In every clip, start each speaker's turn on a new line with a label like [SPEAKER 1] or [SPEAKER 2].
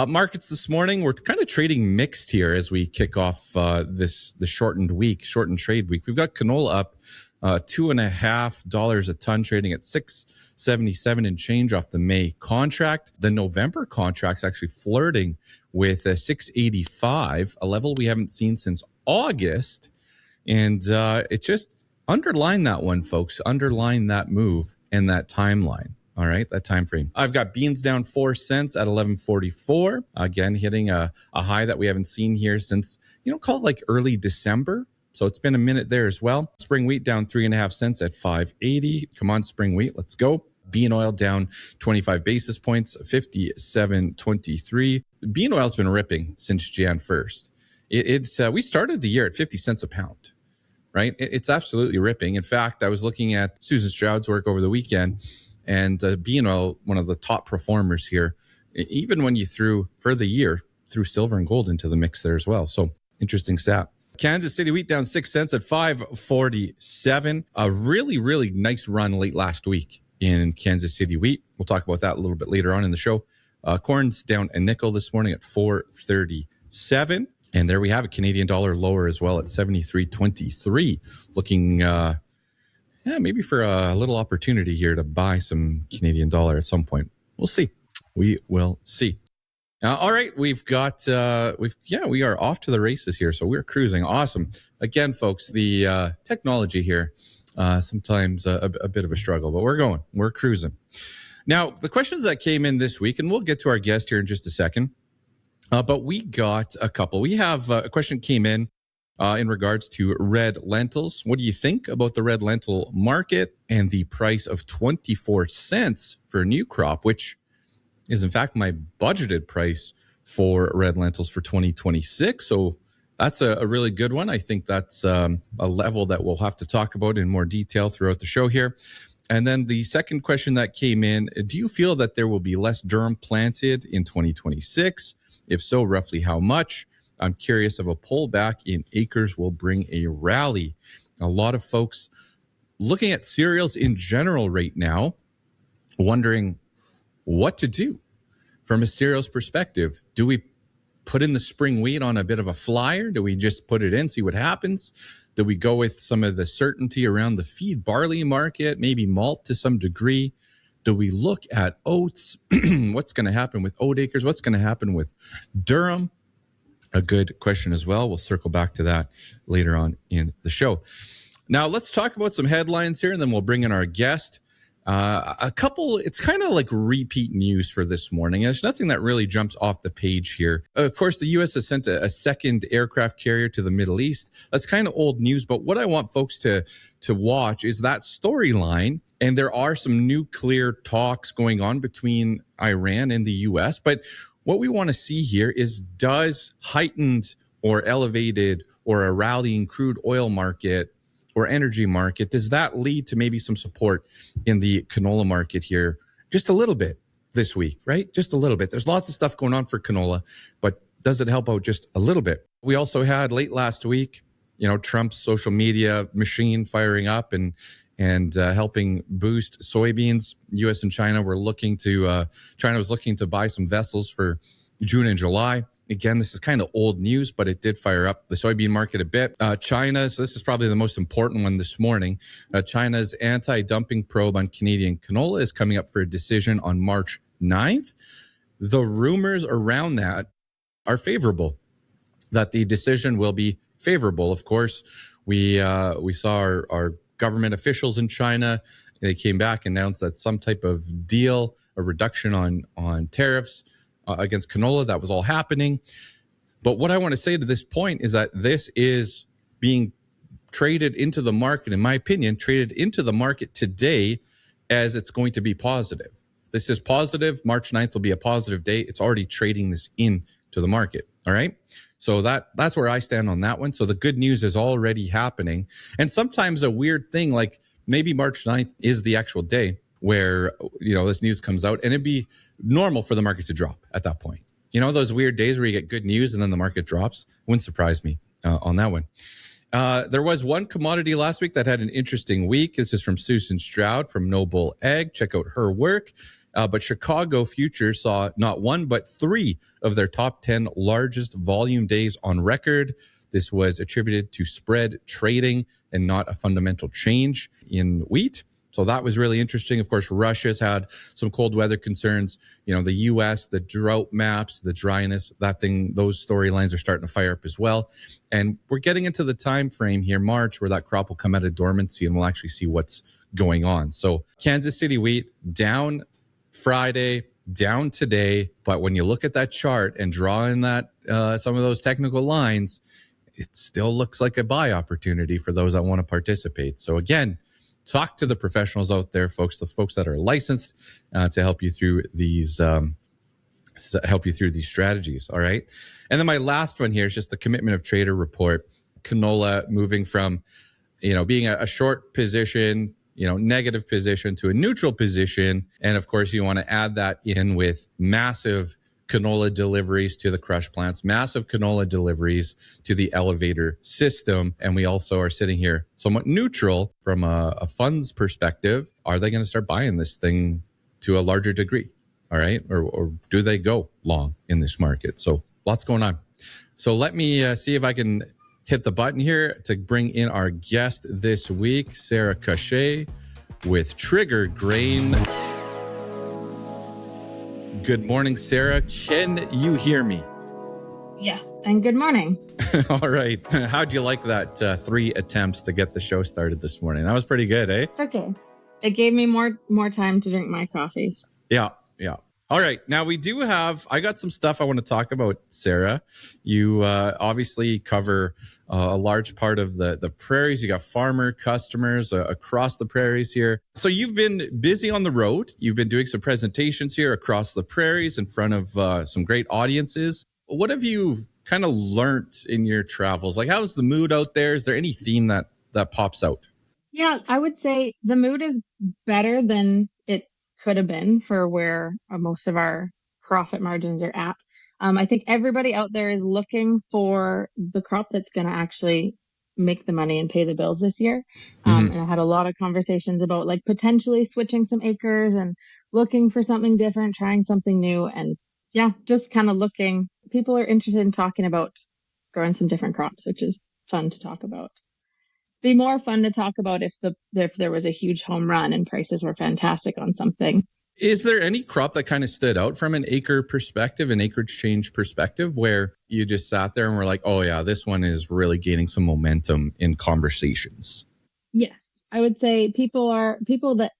[SPEAKER 1] Markets this morning, we're kind of trading mixed here as we kick off the shortened trade week. We've got canola up $2.50 a ton, trading at $6.77 and change off the May contract. The November contract's actually flirting with $6.85, a level we haven't seen since August. And it just underline that one, folks. Underline that move and that timeline. All right, that time frame. I've got beans down 4 cents at 11.44. Again, hitting a high that we haven't seen here since, call it like early December. So it's been a minute there as well. Spring wheat down 3.5 cents at 5.80. Come on, spring wheat, let's go. Bean oil down 25 basis points, 57.23. Bean oil's been ripping since Jan 1st. We started the year at 50 cents a pound, right? It's absolutely ripping. In fact, I was looking at Susan Stroud's work over the weekend, and bean oil, one of the top performers here, even when you threw silver and gold into the mix there as well. So interesting stat. Kansas City wheat down 6 cents at 5.47. A really, really nice run late last week in Kansas City wheat. We'll talk about that a little bit later on in the show. Corn's down a nickel this morning at 4.37. And there we have a Canadian dollar lower as well at 73.23. Looking, maybe for a little opportunity here to buy some Canadian dollar at some point. We'll see. We will see. All right, we are off to the races here. So we're cruising. Awesome. Again, folks, the technology here, sometimes a bit of a struggle, but we're cruising. Now, the questions that came in this week, and we'll get to our guest here in just a second, but we got a couple. We have a question came in regards to red lentils. What do you think about the red lentil market and the price of 24 cents for a new crop, which is in fact my budgeted price for red lentils for 2026. So that's a really good one. I think that's a level that we'll have to talk about in more detail throughout the show here. And then the second question that came in, do you feel that there will be less durum planted in 2026? If so, roughly how much? I'm curious if a pullback in acres will bring a rally. A lot of folks looking at cereals in general right now, wondering what to do from a cereals perspective. Do we put in the spring wheat on a bit of a flyer? Do we just put it in, see what happens? Do we go with some of the certainty around the feed barley market, maybe malt to some degree? Do we look at oats? What's going to happen with oat acres? What's going to happen with durum? A good question as well. We'll circle back to that later on in the show. Now, let's talk about some headlines here, and then we'll bring in our guest. A couple, it's kind of like repeat news for this morning. There's nothing that really jumps off the page here. Of course, the U.S. has sent a second aircraft carrier to the Middle East. That's kind of old news, but what I want folks to watch is that storyline. And there are some nuclear talks going on between Iran and the U.S., but what we want to see here is, does heightened or elevated or a rallying crude oil market or energy market, does that lead to maybe some support in the canola market here just a little bit this week, right? Just a little bit. There's lots of stuff going on for canola, but does it help out just a little bit? We also had late last week, Trump's social media machine firing up and helping boost soybeans. U.S. and China were China was looking to buy some vessels for June and July. Again, this is kind of old news, but it did fire up the soybean market a bit. China, so this is probably the most important one this morning. China's anti-dumping probe on Canadian canola is coming up for a decision on March 9th. The rumors around that are favorable, that the decision will be favorable. Of course, we saw our government officials in China. They came back and announced that some type of deal, a reduction on tariffs against canola, that was all happening. But what I want to say to this point is that this is being traded into the market, in my opinion, traded into the market today as it's going to be positive. This is positive. March 9th will be a positive day. It's already trading this into the market. All right. So that's where I stand on that one. So the good news is already happening. And sometimes a weird thing, like maybe March 9th is the actual day where, this news comes out, and it'd be normal for the market to drop at that point. Those weird days where you get good news and then the market drops. Wouldn't surprise me on that one. There was one commodity last week that had an interesting week. This is from Susan Stroud from Noble Ag. Check out her work. But Chicago futures saw not one, but 3 of their top 10 largest volume days on record. This was attributed to spread trading and not a fundamental change in wheat. So that was really interesting. Of course, Russia's had some cold weather concerns. The U.S., the drought maps, the dryness, those storylines are starting to fire up as well. And we're getting into the time frame here, March, where that crop will come out of dormancy and we'll actually see what's going on. So Kansas City wheat down Friday, down today. But when you look at that chart and draw in that some of those technical lines, it still looks like a buy opportunity for those that want to participate. So again, talk to the professionals out there, folks, the folks that are licensed to help you through these strategies. All right. And then my last one here is just the commitment of trader report. Canola moving from, being a short position, negative position to a neutral position. And of course, you want to add that in with massive canola deliveries to the crush plants, massive canola deliveries to the elevator system. And we also are sitting here somewhat neutral from a funds perspective. Are they going to start buying this thing to a larger degree? All right. Or do they go long in this market? So lots going on. So let me see if I can hit the button here to bring in our guest this week, Sarah Cochet with Trigger Grain. Good morning, Sarah. Can you hear me?
[SPEAKER 2] Yeah, and good morning.
[SPEAKER 1] All right. How'd you like that 3 attempts to get the show started this morning? That was pretty good, eh?
[SPEAKER 2] It's okay. It gave me more time to drink my coffee.
[SPEAKER 1] Yeah. All right. Now I got some stuff I want to talk about, Sarah. You obviously cover a large part of the prairies. You got farmer customers across the prairies here. So you've been busy on the road. You've been doing some presentations here across the prairies in front of some great audiences. What have you kind of learned in your travels? Like, how's the mood out there? Is there any theme that pops out?
[SPEAKER 2] Yeah, I would say the mood is better than it could have been for where most of our profit margins are at. I think everybody out there is looking for the crop that's going to actually make the money and pay the bills this year. And I had a lot of conversations about like potentially switching some acres and looking for something different, trying something new. And yeah, just kind of looking. People are interested in talking about growing some different crops, which is fun to talk about. Be more fun to talk about if there was a huge home run and prices were fantastic on something.
[SPEAKER 1] Is there any crop that kind of stood out from an acre perspective, an acreage change perspective, where you just sat there and were like, oh yeah, this one is really gaining some momentum in conversations?
[SPEAKER 2] Yes, I would say people that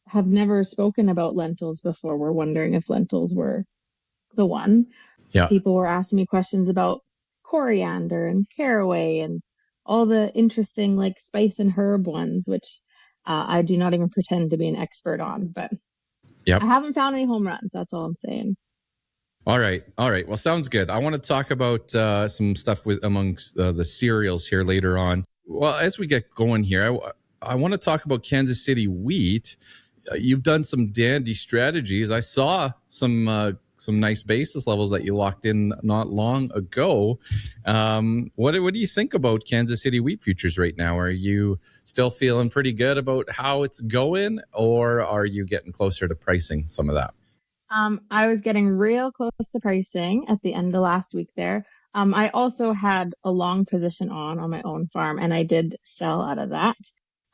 [SPEAKER 2] have never spoken about lentils before were wondering if lentils were the one.
[SPEAKER 1] Yeah.
[SPEAKER 2] People were asking me questions about coriander and caraway and all the interesting like spice and herb ones, which I do not even pretend to be an expert on, but I haven't found any home runs. That's all I'm saying.
[SPEAKER 1] All right. Well, sounds good. I want to talk about some stuff amongst the cereals here later on. Well, as we get going here, I want to talk about Kansas City wheat. You've done some dandy strategies. I saw some nice basis levels that you locked in not long ago. What do you think about Kansas City wheat futures right now? Are you still feeling pretty good about how it's going, or are you getting closer to pricing some of that?
[SPEAKER 2] I was getting real close to pricing at the end of last week there. I also had a long position on my own farm, and I did sell out of that.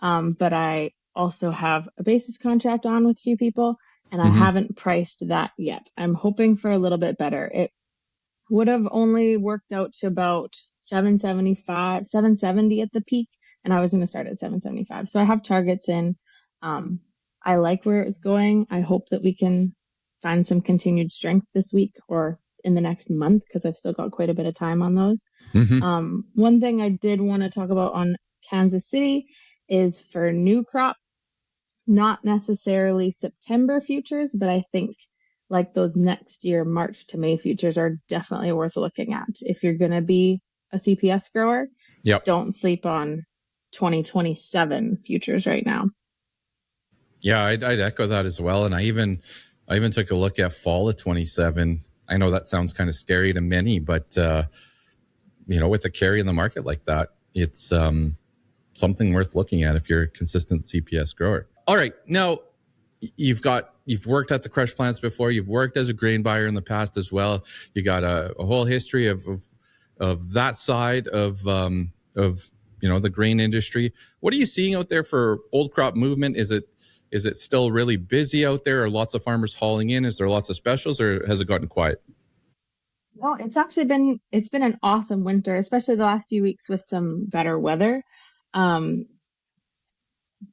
[SPEAKER 2] But I also have a basis contract on with a few people, and I haven't priced that yet. I'm hoping for a little bit better. It would have only worked out to about $7.75, $7.70 at the peak, and I was going to start at $7.75. So I have targets in. I like where it's going. I hope that we can find some continued strength this week or in the next month, because I've still got quite a bit of time on those. One thing I did want to talk about on Kansas City is for new crop, not necessarily September futures, but I think like those next year, March to May futures are definitely worth looking at. If you're going to be a CPS grower, don't sleep on 2027 futures right now.
[SPEAKER 1] Yeah, I'd echo that as well. And I even took a look at fall of 27. I know that sounds kind of scary to many, but with a carry in the market like that, it's something worth looking at if you're a consistent CPS grower. All right. Now, you've worked at the crush plants before. You've worked as a grain buyer in the past as well. You got a whole history of that side of the grain industry. What are you seeing out there for old crop movement? Is it still really busy out there? Are lots of farmers hauling in? Is there lots of specials, or has it gotten quiet?
[SPEAKER 2] Well, it's been an awesome winter, especially the last few weeks with some better weather. Um,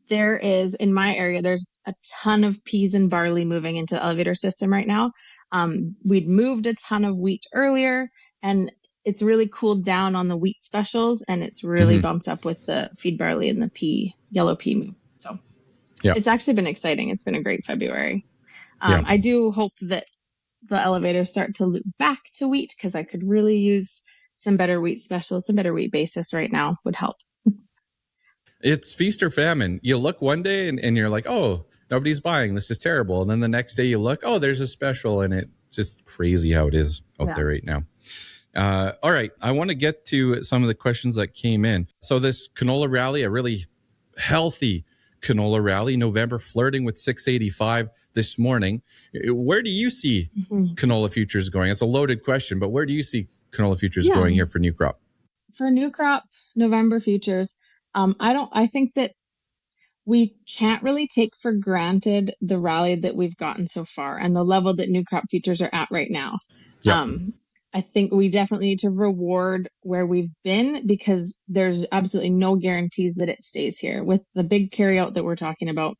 [SPEAKER 2] there is in my area, there's a ton of peas and barley moving into the elevator system right now. We'd moved a ton of wheat earlier, and it's really cooled down on the wheat specials, and it's really bumped up with the feed barley and the yellow pea move. So
[SPEAKER 1] Yeah.
[SPEAKER 2] it's actually been exciting. It's been a great February.
[SPEAKER 1] Yeah.
[SPEAKER 2] I do hope that the elevators start to loop back to wheat, because I could really use some better wheat specials, some better wheat basis right now would help.
[SPEAKER 1] It's feast or famine. You look one day and you're like, oh, nobody's buying. This is terrible. And then the next day you look, oh, there's a special, and it's just crazy how it is out there right now. All right. I want to get to some of the questions that came in. So this canola rally, a really healthy canola rally, November flirting with 685 this morning. Where do you see canola futures going? It's a loaded question, but where do you see canola futures going here for new crop?
[SPEAKER 2] For new crop, November futures, I think that we can't really take for granted the rally that we've gotten so far and the level that new crop futures are at right now.
[SPEAKER 1] Yep.
[SPEAKER 2] I think we definitely need to reward where we've been, because there's absolutely no guarantees that it stays here. With the big carryout that we're talking about,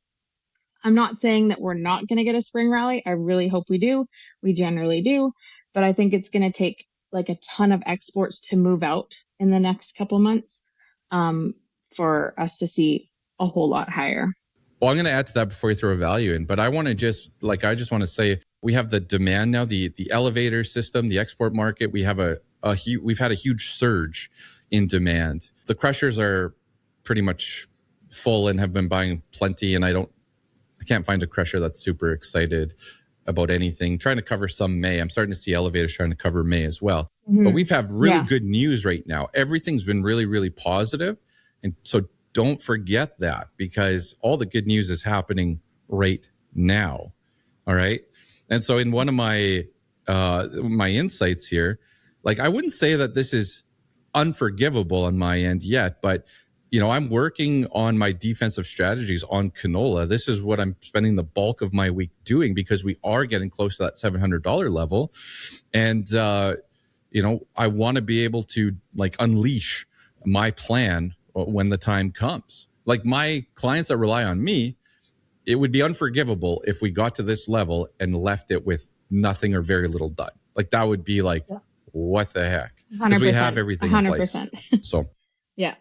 [SPEAKER 2] I'm not saying that we're not going to get a spring rally. I really hope we do. We generally do. But I think it's going to take like a ton of exports to move out in the next couple months for us to see a whole lot higher.
[SPEAKER 1] Well, I'm going to add to that before you throw a value in, but I want to just want to say we have the demand now, the elevator system, the export market. We have we've had a huge surge in demand. The crushers are pretty much full and have been buying plenty. And I can't find a crusher that's super excited about anything. Trying to cover some May. I'm starting to see elevators trying to cover May as well. But we've had really good news right now. Everything's been really, really positive. And so don't forget that, because all the good news is happening right now. All right. And so in one of my insights here, like, I wouldn't say that this is unforgivable on my end yet, but I'm working on my defensive strategies on canola. This is what I'm spending the bulk of my week doing, because we are getting close to that $700 level. And, I want to be able to unleash my plan when the time comes. Like, my clients that rely on me, it would be unforgivable if we got to this level and left it with nothing or very little done. Like, that would be what the heck? Because we have everything 100%. In place. So,
[SPEAKER 2] yeah,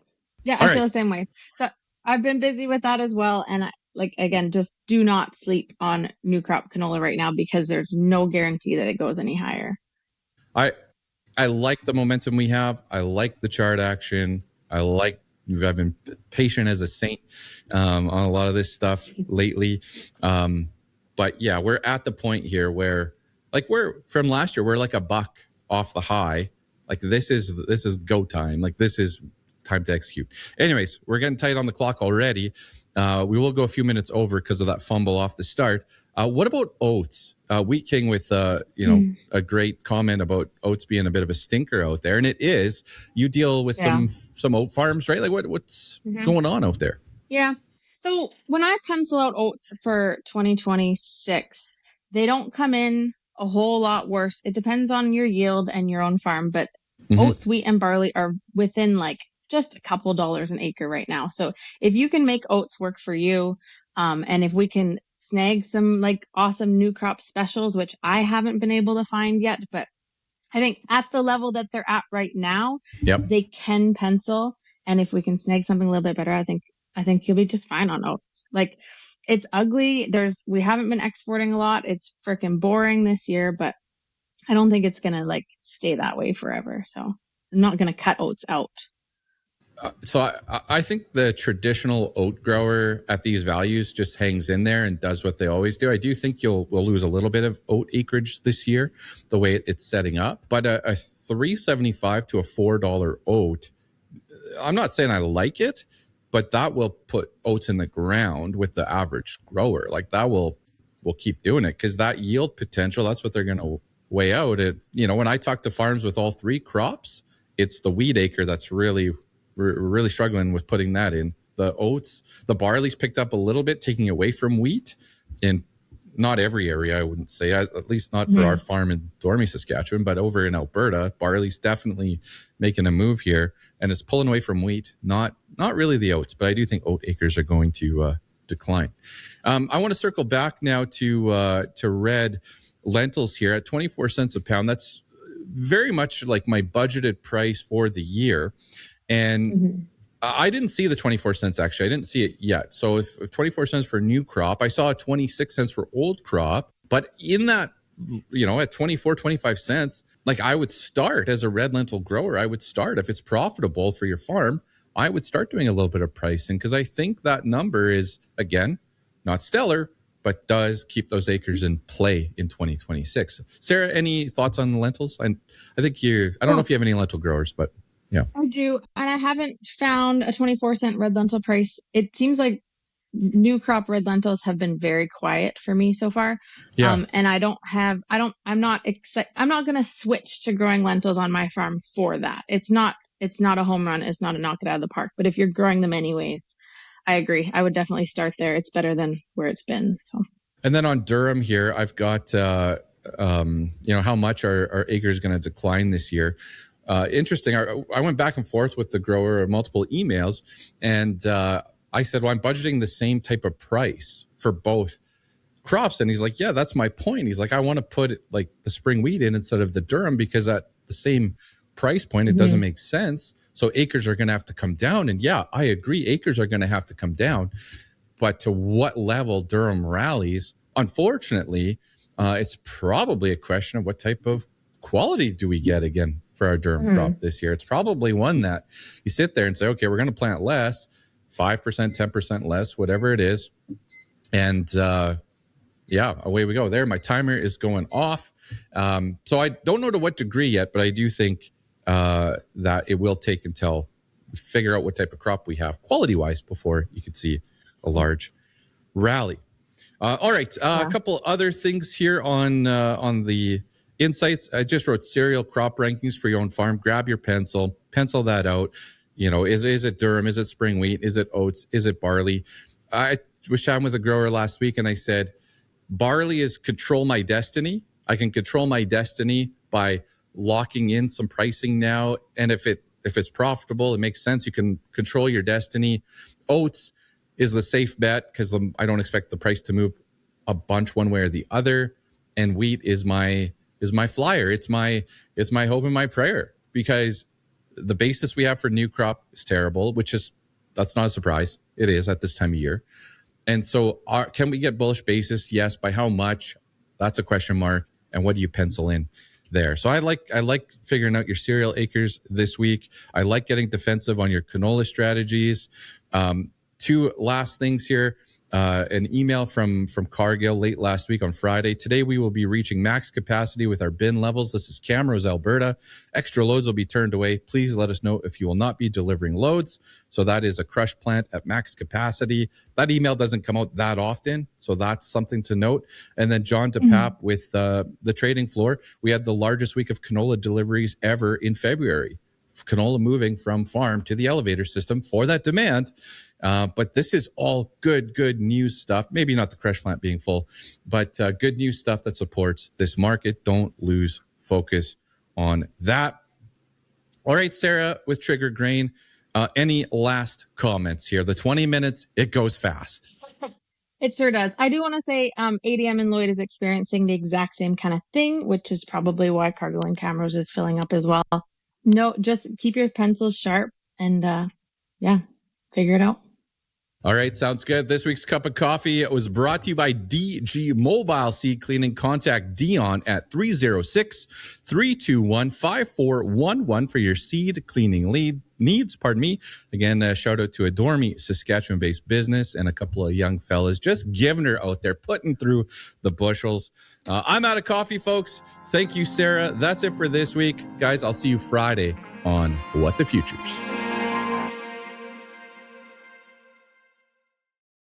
[SPEAKER 2] I feel the same way. So I've been busy with that as well. And again, just do not sleep on new crop canola right now, because there's no guarantee that it goes any higher.
[SPEAKER 1] I like the momentum we have. I like the chart action. I've been patient as a saint on a lot of this stuff lately. But yeah, we're at the point here where we're from last year, we're like a buck off the high. Like, this is go time. Like, this is time to execute. Anyways, we're getting tight on the clock already. We will go a few minutes over because of that fumble off the start. What about oats? Wheat King with a great comment about oats being a bit of a stinker out there, and it is. You deal with some oat farms, right? Like, what's going on out there?
[SPEAKER 2] Yeah. So when I pencil out oats for 2026, they don't come in a whole lot worse. It depends on your yield and your own farm, but oats, wheat, and barley are within just a couple dollars an acre right now. So if you can make oats work for you, and if we can snag some awesome new crop specials, which I haven't been able to find yet, but I think at the level that they're at right now, they can pencil. And if we can snag something a little bit better, I think you'll be just fine on oats. It's ugly. We haven't been exporting a lot. It's freaking boring this year, but I don't think it's going to stay that way forever. So I'm not going to cut oats out.
[SPEAKER 1] So I think the traditional oat grower at these values just hangs in there and does what they always do. I do think we'll lose a little bit of oat acreage this year, the way it's setting up. But a $3.75 to a $4 oat, I'm not saying I like it, but that will put oats in the ground with the average grower. Like that will keep doing it because that yield potential, that's what they're going to weigh out. When I talk to farms with all three crops, it's the wheat acre that's really struggling with putting that in. The oats, the barley's picked up a little bit, taking away from wheat in not every area, I wouldn't say, at least not for our farm in Dormy, Saskatchewan, but over in Alberta, barley's definitely making a move here, and it's pulling away from wheat, not really the oats, but I do think oat acres are going to decline. I want to circle back now to red lentils here at 24 cents a pound. That's very much like my budgeted price for the year. And I didn't see the 24 cents, actually. I didn't see it yet. So if 24 cents for new crop, I saw 26 cents for old crop. But in that, at 24, 25 cents, like I would start as a red lentil grower, I would start, if it's profitable for your farm, I would start doing a little bit of pricing because I think that number is, again, not stellar, but does keep those acres in play in 2026. Sarah, any thoughts on the lentils? I think I don't know if you have any lentil growers, but yeah.
[SPEAKER 2] I do. And I haven't found a 24-cent red lentil price. It seems like new crop red lentils have been very quiet for me so far.
[SPEAKER 1] Yeah.
[SPEAKER 2] And I'm not going to switch to growing lentils on my farm for that. It's not a home run. It's not a knock it out of the park. But if you're growing them anyways, I agree. I would definitely start there. It's better than where it's been. So. And
[SPEAKER 1] then on durum here, I've got, how much our acres going to decline this year. Interesting. I went back and forth with the grower, multiple emails, and I said, well, I'm budgeting the same type of price for both crops. And he's like, yeah, that's my point. He's like, I want to put like the spring wheat in instead of the durum because at the same price point, it doesn't make sense. So acres are going to have to come down. And yeah, I agree. Acres are going to have to come down. But to what level durum rallies, unfortunately, it's probably a question of what type of quality do we get again for our durum crop this year. It's probably one that you sit there and say, okay, we're going to plant less, 5%, 10% less, whatever it is. And away we go there. My timer is going off. So I don't know to what degree yet, but I do think that it will take until we figure out what type of crop we have quality-wise before you could see a large rally. All right, a couple other things here on the insights. I just wrote cereal crop rankings for your own farm. Grab your pencil that out. Is it durum? Is it spring wheat? Is it oats? Is it barley? I was chatting with a grower last week and I said, barley is control my destiny. I can control my destiny by locking in some pricing now. And if it's profitable, it makes sense. You can control your destiny. Oats is the safe bet because I don't expect the price to move a bunch one way or the other. And wheat is my flyer. It's my hope and my prayer because the basis we have for new crop is terrible, that's not a surprise. It is at this time of year. And so can we get bullish basis? Yes. By how much? That's a question mark. And what do you pencil in there? So I like figuring out your cereal acres this week. I like getting defensive on your canola strategies. Two last things here. An email from Cargill late last week on Friday. Today, we will be reaching max capacity with our bin levels. This is Camrose, Alberta. Extra loads will be turned away. Please let us know if you will not be delivering loads. So that is a crush plant at max capacity. That email doesn't come out that often. So that's something to note. And then John DePapp with the trading floor. We had the largest week of canola deliveries ever in February. Canola moving from farm to the elevator system for that demand. But this is all good news stuff. Maybe not the crush plant being full, but good news stuff that supports this market. Don't lose focus on that. All right, Sarah, with Trigger Grain, any last comments here? The 20 minutes, it goes fast.
[SPEAKER 2] It sure does. I do want to say ADM and Lloyd is experiencing the exact same kind of thing, which is probably why Cargill and Camrose is filling up as well. No, just keep your pencils sharp and figure it out.
[SPEAKER 1] All right, sounds good. This week's Cup of Coffee was brought to you by DG Mobile Seed Cleaning. Contact Dion at 306-321-5411 for your seed cleaning needs. Again, shout out to a Dormy, Saskatchewan-based business and a couple of young fellas just giving her out there, putting through the bushels. I'm out of coffee, folks. Thank you, Sarah. That's it for this week. Guys, I'll see you Friday on What the Futures.